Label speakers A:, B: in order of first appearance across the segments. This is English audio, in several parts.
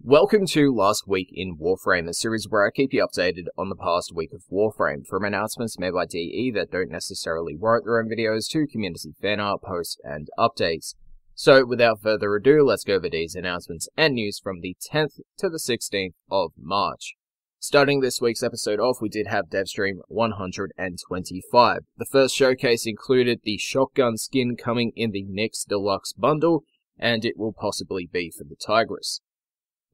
A: Welcome to Last Week in Warframe, a series where I keep you updated on the past week of Warframe, from announcements made by DE that don't necessarily write their own videos to community fan art, posts, and updates. So without further ado, let's go over these announcements and news from the 10th to the 16th of March. Starting this week's episode off, we did have Devstream 125. The first showcase included the shotgun skin coming in the Nyx Deluxe bundle, and it will possibly be for the Tigress.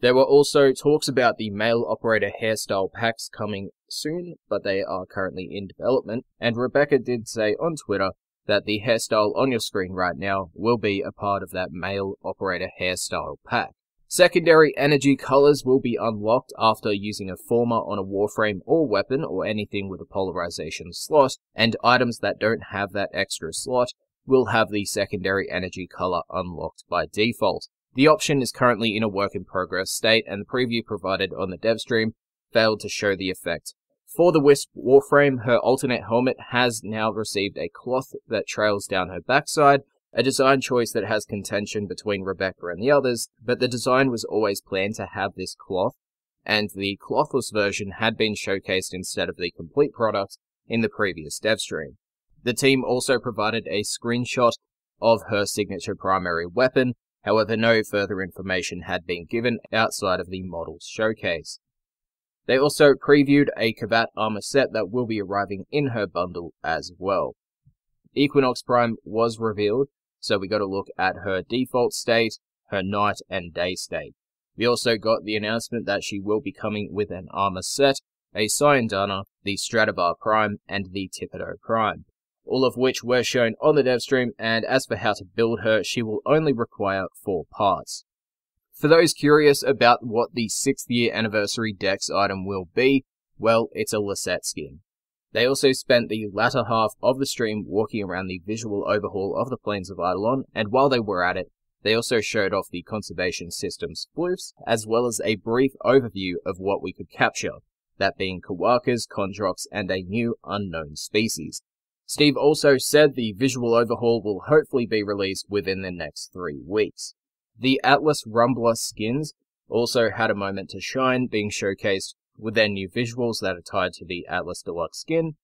A: There were also talks about the male operator hairstyle packs coming soon, but they are currently in development, and Rebecca did say on Twitter that the hairstyle on your screen right now will be a part of that male operator hairstyle pack. Secondary energy colors will be unlocked after using a former on a warframe or weapon or anything with a polarization slot, and items that don't have that extra slot will have the secondary energy color unlocked by default. The option is currently in a work-in-progress state, and the preview provided on the Devstream failed to show the effect. For the Wisp Warframe, her alternate helmet has now received a cloth that trails down her backside, a design choice that has contention between Rebecca and the others, but the design was always planned to have this cloth, and the clothless version had been showcased instead of the complete product in the previous Devstream. The team also provided a screenshot of her signature primary weapon. However, no further information had been given outside of the model's showcase. They also previewed a Kavat armor set that will be arriving in her bundle as well. Equinox Prime was revealed, so we got a look at her default state, her night and day state. We also got the announcement that she will be coming with an armor set, a Syandana, the Stadavar Prime, and the Tipedo Prime, all of which were shown on the Devstream, and as for how to build her, she will only require 4 parts. For those curious about what the 6th year anniversary Dex item will be, well, it's a Liset skin. They also spent the latter half of the stream walking around the visual overhaul of the Plains of Eidolon, and while they were at it, they also showed off the conservation system's floofs, as well as a brief overview of what we could capture, that being Kawakas, Kondroks, and a new unknown species. Steve also said the visual overhaul will hopefully be released within the next 3 weeks. The Atlas Rumbler skins also had a moment to shine, being showcased with their new visuals that are tied to the Atlas Deluxe skin.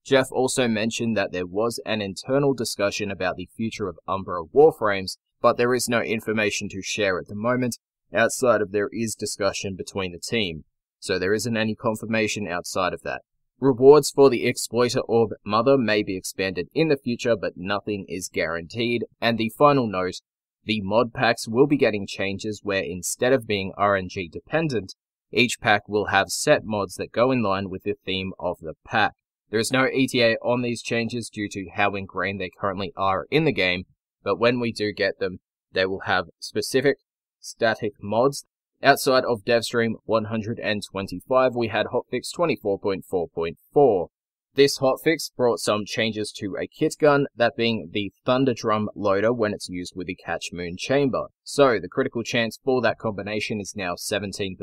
A: Jeff also mentioned that there was an internal discussion about the future of Umbra Warframes, but there is no information to share at the moment, outside of there is discussion between the team, so there isn't any confirmation outside of that. Rewards for the Exploiter Orb Mother may be expanded in the future, but nothing is guaranteed. And the final note, the mod packs will be getting changes where instead of being RNG dependent, each pack will have set mods that go in line with the theme of the pack. There is no ETA on these changes due to how ingrained they currently are in the game, but when we do get them, they will have specific static mods. Outside of Devstream 125, we had Hotfix 24.4.4. This hotfix brought some changes to a kit gun, that being the Thunder Drum loader when it's used with the Catch Moon chamber. So the critical chance for that combination is now 17%,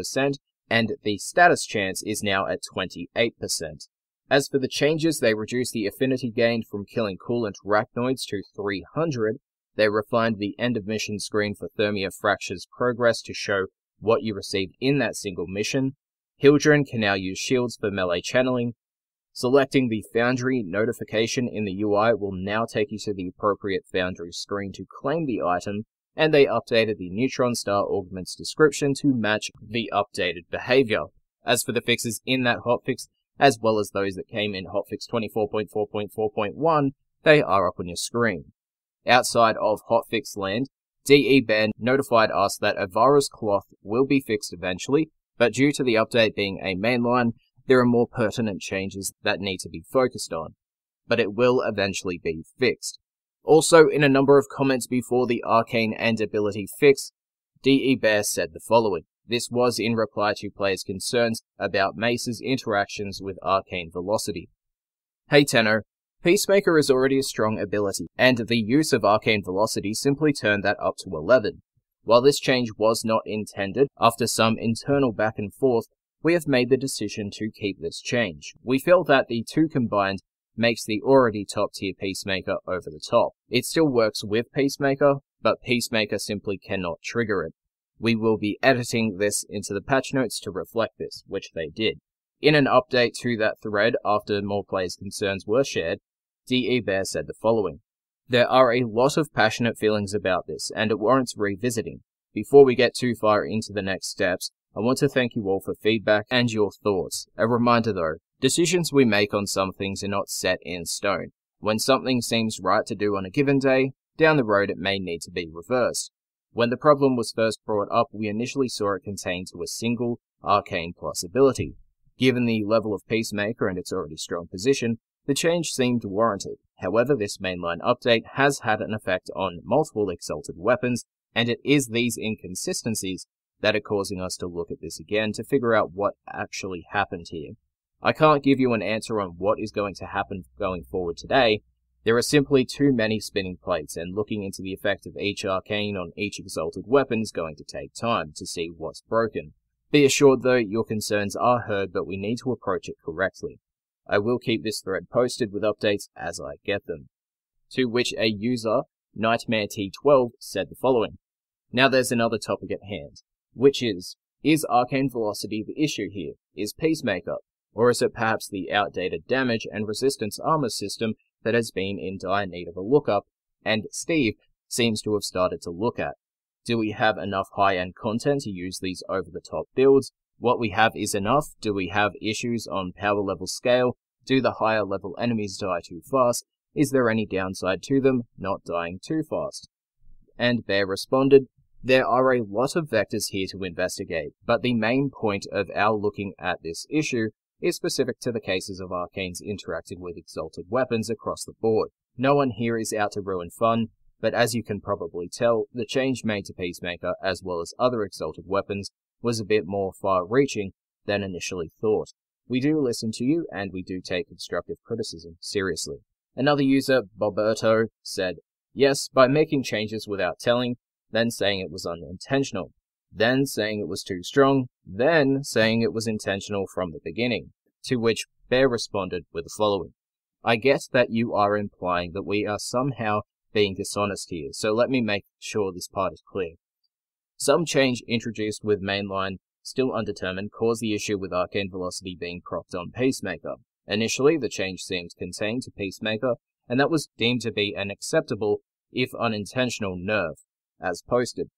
A: and the status chance is now at 28%. As for the changes, they reduced the affinity gained from killing coolant rachnoids to 300. They refined the end of mission screen for Thermia Fracture's progress to show what you received in that single mission. Hildren can now use shields for melee channeling. Selecting the Foundry notification in the UI will now take you to the appropriate Foundry screen to claim the item, and they updated the Neutron Star Augment's description to match the updated behavior. As for the fixes in that hotfix, as well as those that came in Hotfix 24.4.4.1, they are up on your screen. Outside of Hotfix land, DE Band notified us that Ivara's cloth will be fixed eventually, but due to the update being a mainline, there are more pertinent changes that need to be focused on. But it will eventually be fixed. Also, in a number of comments before the Arcane Ability fix, DE Bear said the following. This was in reply to players' concerns about Mace's interactions with Arcane Velocity. Hey Tenno, Peacemaker is already a strong ability, and the use of Arcane Velocity simply turned that up to 11. While this change was not intended, after some internal back and forth, we have made the decision to keep this change. We feel that the two combined makes the already top tier Peacemaker over the top. It still works with Peacemaker, but Peacemaker simply cannot trigger it. We will be editing this into the patch notes to reflect this, which they did. In an update to that thread after more players' concerns were shared, DE Bear said the following: "There are a lot of passionate feelings about this, and it warrants revisiting. Before we get too far into the next steps, I want to thank you all for feedback and your thoughts. A reminder though, decisions we make on some things are not set in stone. When something seems right to do on a given day, down the road it may need to be reversed. When the problem was first brought up, we initially saw it contained to a single Arcane Plus ability. Given the level of Peacemaker and its already strong position, the change seemed warranted. However, this mainline update has had an effect on multiple Exalted weapons, and it is these inconsistencies that are causing us to look at this again to figure out what actually happened here. I can't give you an answer on what is going to happen going forward today. There are simply too many spinning plates, and looking into the effect of each Arcane on each Exalted weapon is going to take time to see what's broken. Be assured though, your concerns are heard, but we need to approach it correctly. I will keep this thread posted with updates as I get them." To which a user, Nightmare T12, said the following: "Now there's another topic at hand, which is Arcane Velocity the issue here? Is Peacemaker? Or is it perhaps the outdated damage and resistance armor system that has been in dire need of a lookup, and Steve seems to have started to look at? Do we have enough high-end content to use these over-the-top builds? What we have is enough? Do we have issues on power level scale? Do the higher level enemies die too fast? Is there any downside to them not dying too fast?" And Bear responded, "There are a lot of vectors here to investigate, but the main point of our looking at this issue is specific to the cases of Arcanes interacting with Exalted weapons across the board. No one here is out to ruin fun, but as you can probably tell, the change made to Peacemaker, as well as other Exalted weapons, was a bit more far-reaching than initially thought. We do listen to you, and we do take constructive criticism seriously." Another user, Boberto, said, "Yes, by making changes without telling, then saying it was unintentional, then saying it was too strong, then saying it was intentional from the beginning." To which Bear responded with the following: "I guess that you are implying that we are somehow being dishonest here, so let me make sure this part is clear. Some change introduced with mainline, still undetermined, caused the issue with Arcane Velocity being propped on Peacemaker. Initially, the change seemed contained to Peacemaker, and that was deemed to be an acceptable, if unintentional, nerf, as posted.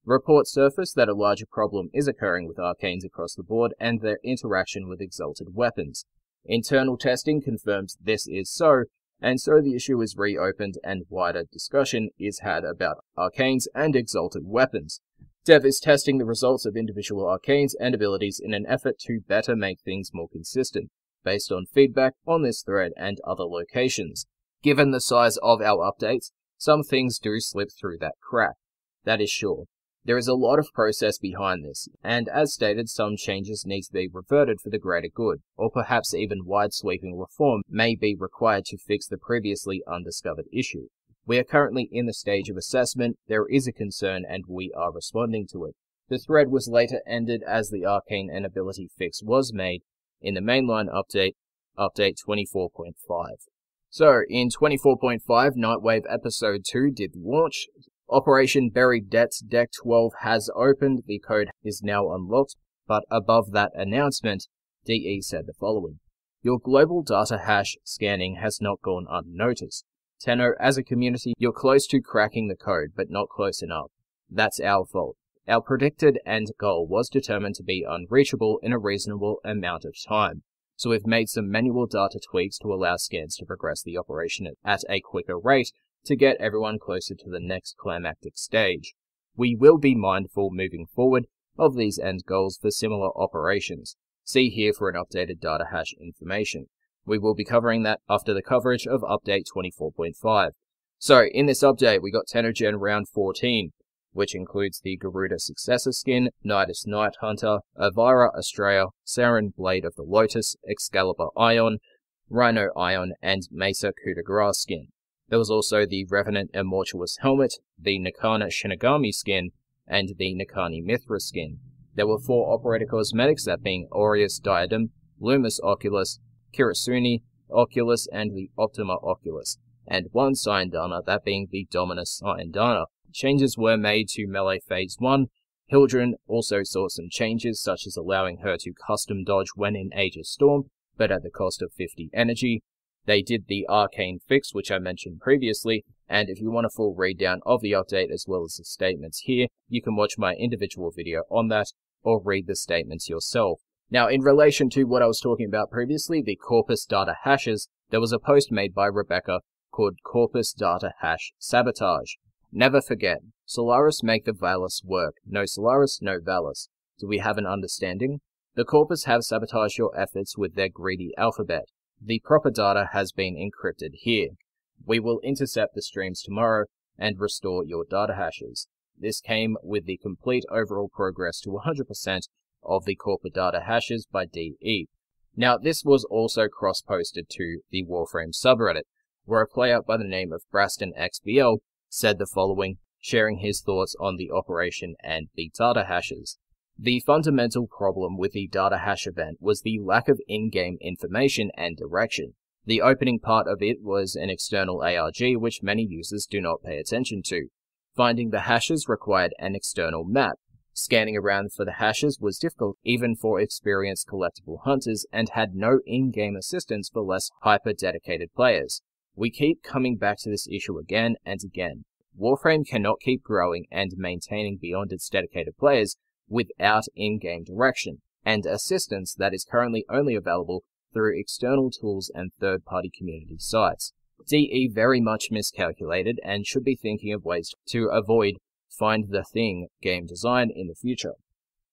A: Reports surfaced that a larger problem is occurring with Arcanes across the board and their interaction with Exalted weapons. Internal testing confirms this is so, and so the issue is reopened and wider discussion is had about Arcanes and Exalted weapons. Dev is testing the results of individual Arcanes and abilities in an effort to better make things more consistent, based on feedback on this thread and other locations. Given the size of our updates, some things do slip through that crack. That is sure. There is a lot of process behind this, and as stated, some changes need to be reverted for the greater good, or perhaps even wide-sweeping reform may be required to fix the previously undiscovered issue. We are currently in the stage of assessment, there is a concern, and we are responding to it. The thread was later ended as the Arcane and ability fix was made in the mainline update, update 24.5. So, in 24.5, Nightwave Episode 2 did launch. Operation Buried Debts Deck 12 has opened, the code is now unlocked, but above that announcement, DE said the following: "Your global data hash scanning has not gone unnoticed. Tenno, as a community, you're close to cracking the code, but not close enough. That's our fault. Our predicted end goal was determined to be unreachable in a reasonable amount of time, so we've made some manual data tweaks to allow scans to progress the operation at a quicker rate to get everyone closer to the next climactic stage. We will be mindful moving forward of these end goals for similar operations. See here for an updated data hash information. We will be covering that after the coverage of update 24.5. So, in this update, we got Tennogen round 14, which includes the Garuda Successor skin, Nidus Night Hunter, Ivara Australia, Saren Blade of the Lotus, Excalibur Ion, Rhino Ion, and Mesa Coup de Grace skin. There was also the Revenant Immortuous Helmet, the Nakana Shinigami skin, and the Nakani Mithra skin. There were 4 operator cosmetics, that being Aureus Diadem, Lumus Oculus, Kirasuni Oculus, and the Optima Oculus, and 1 Syandana, that being the Dominus Syandana. Changes were made to Melee Phase 1, Hildren also saw some changes, such as allowing her to custom dodge when in Age of Storm, but at the cost of 50 energy. They did the Arcane fix, which I mentioned previously, and if you want a full read down of the update as well as the statements here, you can watch my individual video on that, or read the statements yourself. Now, in relation to what I was talking about previously, the Corpus Data Hashes, there was a post made by Rebecca called Corpus Data Hash Sabotage. Never forget, Solaris make the Valis work. No Solaris, no Valis. Do we have an understanding? The Corpus have sabotaged your efforts with their greedy alphabet. The proper data has been encrypted here. We will intercept the streams tomorrow and restore your data hashes. This came with the complete overall progress to 100% of the Corpus Data Hashes by DE. Now, this was also cross-posted to the Warframe subreddit, where a player by the name of BrastonXBL said the following, sharing his thoughts on the operation and the data hashes. The fundamental problem with the data hash event was the lack of in-game information and direction. The opening part of it was an external ARG which many users do not pay attention to. Finding the hashes required an external map. Scanning around for the hashes was difficult even for experienced collectible hunters and had no in-game assistance for less hyper-dedicated players. We keep coming back to this issue again and again. Warframe cannot keep growing and maintaining beyond its dedicated players without in-game direction and assistance that is currently only available through external tools and third-party community sites. DE very much miscalculated and should be thinking of ways to avoid find the thing game design in the future.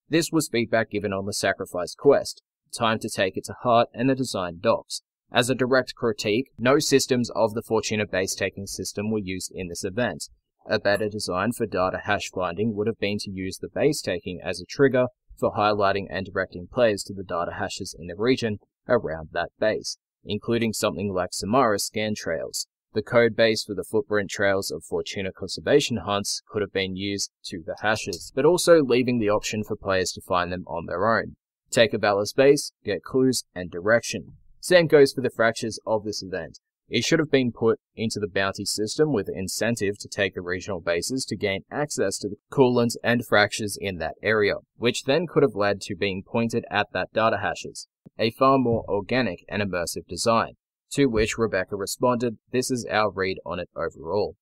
A: This was feedback given on the Sacrifice quest. Time to take it to heart and the design docs. As a direct critique, no systems of the Fortuna base-taking system were used in this event. A better design for data hash finding would have been to use the base-taking as a trigger for highlighting and directing players to the data hashes in the region around that base, including something like Samara scan trails. The code base for the footprint trails of Fortuna conservation hunts could have been used to the hashes, but also leaving the option for players to find them on their own. Take a Valis base, get clues and direction. Same goes for the fractures of this event. It should have been put into the bounty system with incentive to take the regional bases to gain access to the coolant and fractures in that area, which then could have led to being pointed at that data hashes. A far more organic and immersive design, to which Rebecca responded, "This is our read on it overall."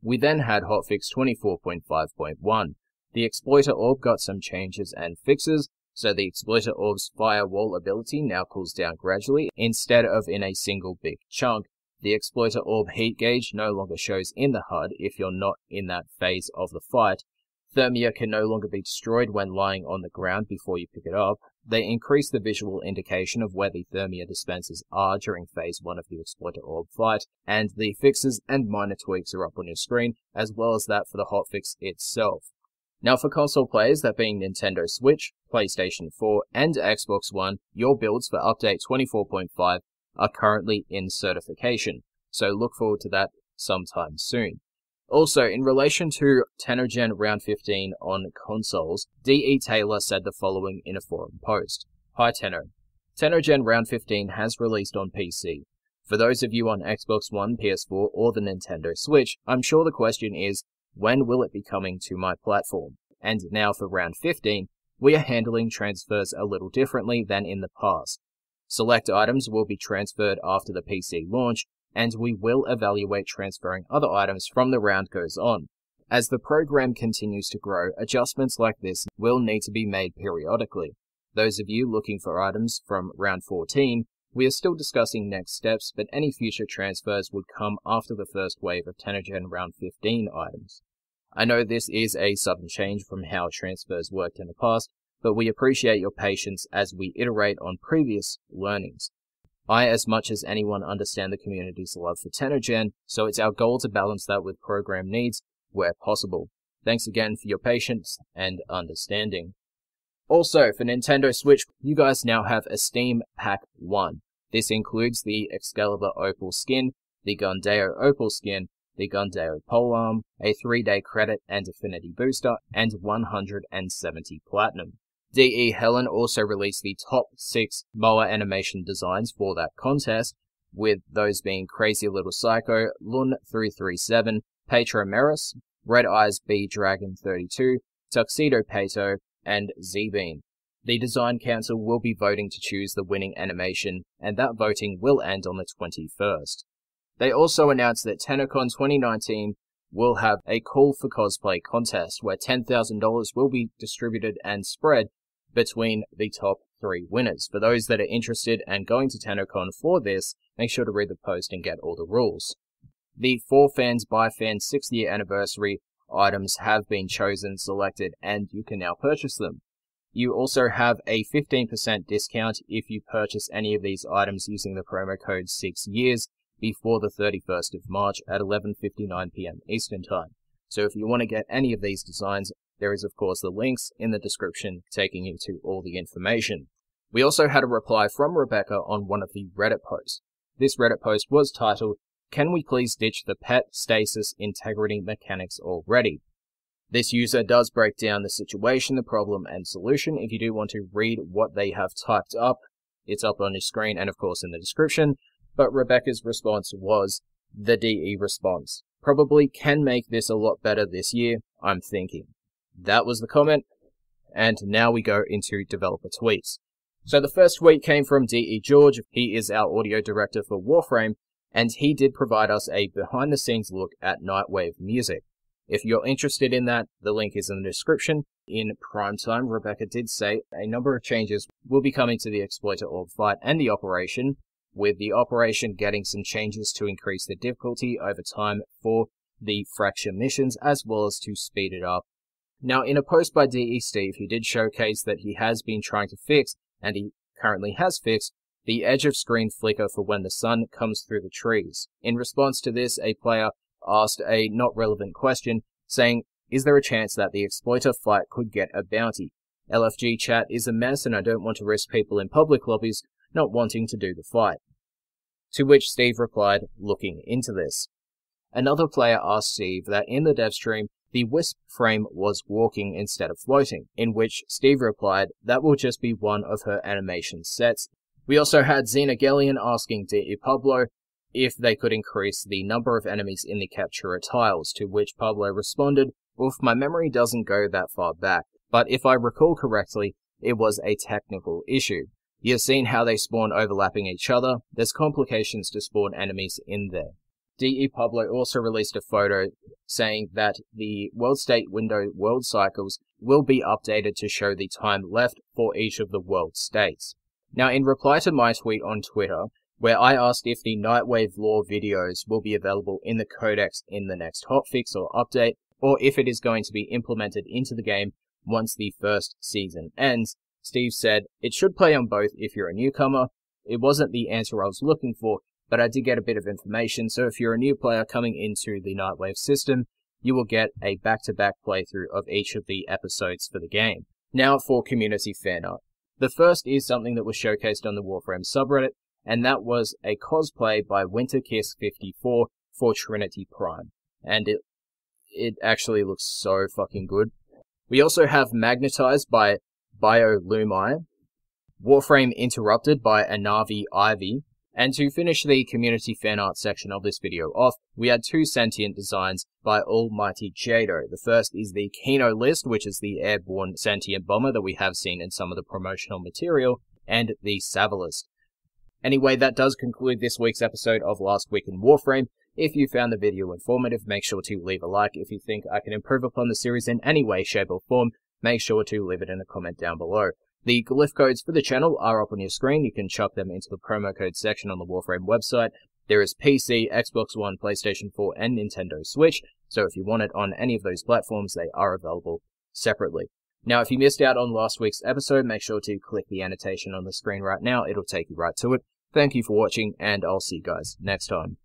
A: We then had Hotfix 24.5.1. The Exploiter Orb got some changes and fixes, so the Exploiter Orb's Firewall ability now cools down gradually instead of in a single big chunk. The Exploiter Orb heat gauge no longer shows in the HUD if you're not in that phase of the fight. Thermia can no longer be destroyed when lying on the ground before you pick it up. They increase the visual indication of where the Thermia dispensers are during phase 1 of the Exploiter Orb fight, and the fixes and minor tweaks are up on your screen, as well as that for the hotfix itself. Now for console players, that being Nintendo Switch, PlayStation 4, and Xbox One, your builds for Update 24.5 are currently in certification, so look forward to that sometime soon. Also, in relation to Tennogen Round 15 on consoles, D.E. Taylor said the following in a forum post. Hi Tenno. Tennogen Round 15 has released on PC. For those of you on Xbox One, PS4, or the Nintendo Switch, I'm sure the question is, when will it be coming to my platform? And now for Round 15, we are handling transfers a little differently than in the past. Select items will be transferred after the PC launch, and we will evaluate transferring other items from the round goes on. As the program continues to grow, adjustments like this will need to be made periodically. Those of you looking for items from Round 14, we are still discussing next steps, but any future transfers would come after the first wave of Tennogen Round 15 items. I know this is a sudden change from how transfers worked in the past, but we appreciate your patience as we iterate on previous learnings. I, as much as anyone, understand the community's love for Tennogen, so it's our goal to balance that with program needs where possible. Thanks again for your patience and understanding. Also, for Nintendo Switch, you guys now have a Steam Pack 1. This includes the Excalibur Opal skin, the Gundeo Opal skin, the Gundeo Polearm, a 3-day credit and affinity booster, and 170 platinum. D.E. Helen also released the top 6 Moa animation designs for that contest, with those being Crazy Little Psycho, Lun 337, Petromeris, Red Eyes B Dragon 32, Tuxedo Pato, and Z-Beam. The Design Council will be voting to choose the winning animation, and that voting will end on the 21st. They also announced that Tennogen 2019 will have a Call for Cosplay contest, where $10,000 will be distributed and spread between the top 3 winners. For those that are interested and going to Tennogen for this, make sure to read the post and get all the rules. The For Fans by Fans 6th year anniversary items have been chosen, selected, and you can now purchase them. You also have a 15% discount if you purchase any of these items using the promo code 6years before the 31st of March at 11:59 PM Eastern Time. So if you want to get any of these designs, there is of course the links in the description taking you to all the information. We also had a reply from Rebecca on one of the Reddit posts. This Reddit post was titled, "Can we please ditch the pet stasis integrity mechanics already?" This user does break down the situation, the problem, and solution. If you do want to read what they have typed up, it's up on your screen and of course in the description. But Rebecca's response was the DE response. Probably can make this a lot better this year, I'm thinking. That was the comment, and now we go into developer tweets. So the first tweet came from DE George. He is our audio director for Warframe, and he did provide us a behind-the-scenes look at Nightwave music. If you're interested in that, the link is in the description. In prime time, Rebecca did say a number of changes will be coming to the Exploiter Orb fight and the operation, with the operation getting some changes to increase the difficulty over time for the fracture missions, as well as to speed it up. Now, in a post by DE Steve, he did showcase that he has been trying to fix, and he currently has fixed, the edge of screen flicker for when the sun comes through the trees. In response to this, a player asked a not relevant question, saying, "Is there a chance that the Exploiter fight could get a bounty? LFG chat is a mess and I don't want to risk people in public lobbies not wanting to do the fight." To which Steve replied, "Looking into this." Another player asked Steve that in the Devstream, the Wisp frame was walking instead of floating, in which Steve replied, "That will just be one of her animation sets." We also had Xenagelian asking DE Pablo if they could increase the number of enemies in the Captura tiles, to which Pablo responded, "Oof, my memory doesn't go that far back, but if I recall correctly, it was a technical issue. You've seen how they spawn overlapping each other, there's complications to spawn enemies in there." DE Pablo also released a photo saying that the world state window world cycles will be updated to show the time left for each of the world states. Now, in reply to my tweet on Twitter, where I asked if the Nightwave lore videos will be available in the codex in the next hotfix or update, or if it is going to be implemented into the game once the first season ends, Steve said, "It should play on both if you're a newcomer." It wasn't the answer I was looking for, but I did get a bit of information, so if you're a new player coming into the Nightwave system, you will get a back-to-back playthrough of each of the episodes for the game. Now for community fan art. The first is something that was showcased on the Warframe subreddit, and that was a cosplay by Winterkiss54 for Trinity Prime. And it actually looks so fucking good. We also have Magnetized by Biolumi, Warframe Interrupted by Anavi Ivy, and to finish the community fan art section of this video off, we had 2 sentient designs by Almighty Jado. The first is the Kino List, which is the airborne sentient bomber that we have seen in some of the promotional material, and the Savalist. Anyway, that does conclude this week's episode of Last Week in Warframe. If you found the video informative, make sure to leave a like. If you think I can improve upon the series in any way, shape or form, make sure to leave it in a comment down below. The glyph codes for the channel are up on your screen. You can chuck them into the promo code section on the Warframe website. There is PC, Xbox One, PlayStation 4, and Nintendo Switch, so if you want it on any of those platforms, they are available separately. Now, if you missed out on last week's episode, make sure to click the annotation on the screen right now. It'll take you right to it. Thank you for watching, and I'll see you guys next time.